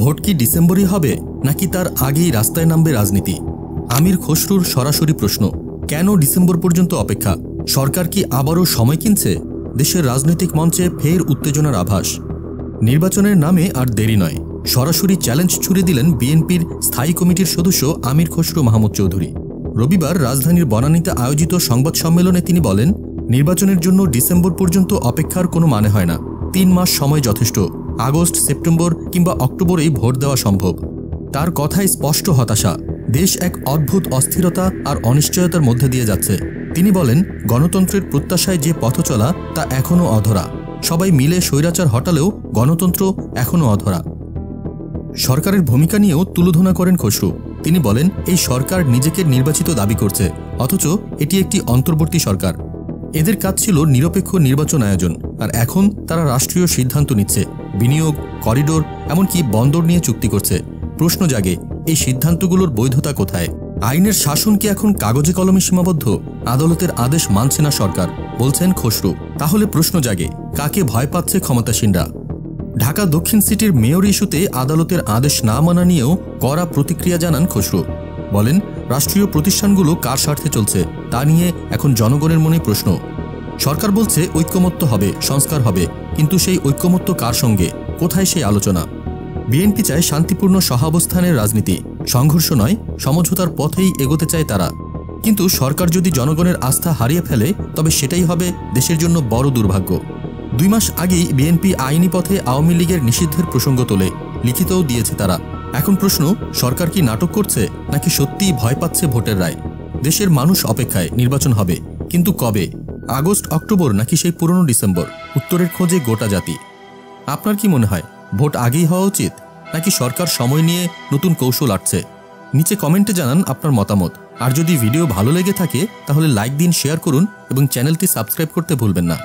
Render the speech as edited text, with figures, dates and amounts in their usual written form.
Vote কি ডিসেম্বরই হবে নাকি তার আগেই রাস্তায় নামবে রাজনীতি? আমির খসরুর সরাসরি প্রশ্ন, কেন ডিসেম্বর পর্যন্ত অপেক্ষা? সরকার কি আবারও সময় কিনছে? দেশের রাজনৈতিক মঞ্চে ফের উত্তেজনার আভাস। নির্বাচনের নামে আর দেরি নয়, সরাসরি চ্যালেঞ্জ ছুড়ে দিলেন বিএনপির স্থায়ী কমিটির সদস্য আমির খসরু মাহমুদ চৌধুরী। রবিবার রাজধানীর বনানীতে আয়োজিত সংবাদ সম্মেলনে তিনি বলেন, নির্বাচনের জন্য ডিসেম্বর পর্যন্ত অপেক্ষার কোনো মানে হয় না। 3 মাস সময় যথেষ্ট। আগস্ট, সেপ্টেম্বর কিংবা অক্টোবরেই ভোট দেওয়া সম্ভব। তার কথায় স্পষ্ট হতাশা। দেশ এক অদ্ভুত অস্থিরতা আর অনিশ্চয়তার মধ্যে দিয়ে যাচ্ছে। তিনি বলেন, গণতন্ত্রের প্রত্যাশায় যে পথ চলা তা এখনও অধরা। সবাই মিলে স্বৈরাচার হটালেও গণতন্ত্র এখনও অধরা। সরকারের ভূমিকা নিয়েও তুলোধনা করেন খসরু। তিনি বলেন, এই সরকার নিজেকে নির্বাচিত দাবি করছে, অথচ এটি একটি অন্তর্বর্তী সরকার। এদের কাজ ছিল নিরপেক্ষ নির্বাচন আয়োজন, আর এখন তারা রাষ্ট্রীয় সিদ্ধান্ত নিচ্ছে, বিনিয়োগ, করিডোর, এমনকি বন্দর নিয়ে চুক্তি করছে। প্রশ্ন জাগে, এই সিদ্ধান্তগুলোর বৈধতা কোথায়? আইনের শাসন কি এখন কাগজে কলমে সীমাবদ্ধ? আদালতের আদেশ মানছে না সরকার, বলছেন খসরু। তাহলে প্রশ্ন জাগে, কাকে ভয় পাচ্ছে ক্ষমতাসীনরা? ঢাকা দক্ষিণ সিটির মেয়র ইস্যুতে আদালতের আদেশ না মানা নিয়েও কড়া প্রতিক্রিয়া জানান খসরু। বলেন, রাষ্ট্রীয় প্রতিষ্ঠানগুলো কার স্বার্থে চলছে তা নিয়ে এখন জনগণের মনে প্রশ্ন। সরকার বলছে ঐক্যমত্য হবে, সংস্কার হবে, কিন্তু সেই ঐক্যমত্য কার সঙ্গে? কোথায় সেই আলোচনা? বিএনপি চায় শান্তিপূর্ণ সহাবস্থানের রাজনীতি, সংঘর্ষ নয়, সমঝোতার পথেই এগোতে চায় তারা। কিন্তু সরকার যদি জনগণের আস্থা হারিয়ে ফেলে, তবে সেটাই হবে দেশের জন্য বড় দুর্ভাগ্য। 2 মাস আগেই বিএনপি আইনি পথে আওয়ামী লীগের নিষিদ্ধের প্রসঙ্গ তোলে, লিখিতও দিয়েছে তারা। এখন প্রশ্ন, সরকার কি নাটক করছে নাকি সত্যিই ভয় পাচ্ছে ভোটের রায়? দেশের মানুষ অপেক্ষায়, নির্বাচন হবে, কিন্তু কবে? আগস্ট, অক্টোবর নাকি সেই পুরনো ডিসেম্বর? উত্তরের খোঁজে গোটা জাতি। আপনার কি মনে হয়, ভোট আগেই হওয়া উচিত নাকি সরকার সময় নিয়ে নতুন কৌশল আঁটছে? নিচে কমেন্টে জানান আপনার মতামত। আর যদি ভিডিও ভালো লেগে থাকে তাহলে লাইক দিন, শেয়ার করুন এবং চ্যানেলটি সাবস্ক্রাইব করতে ভুলবেন না।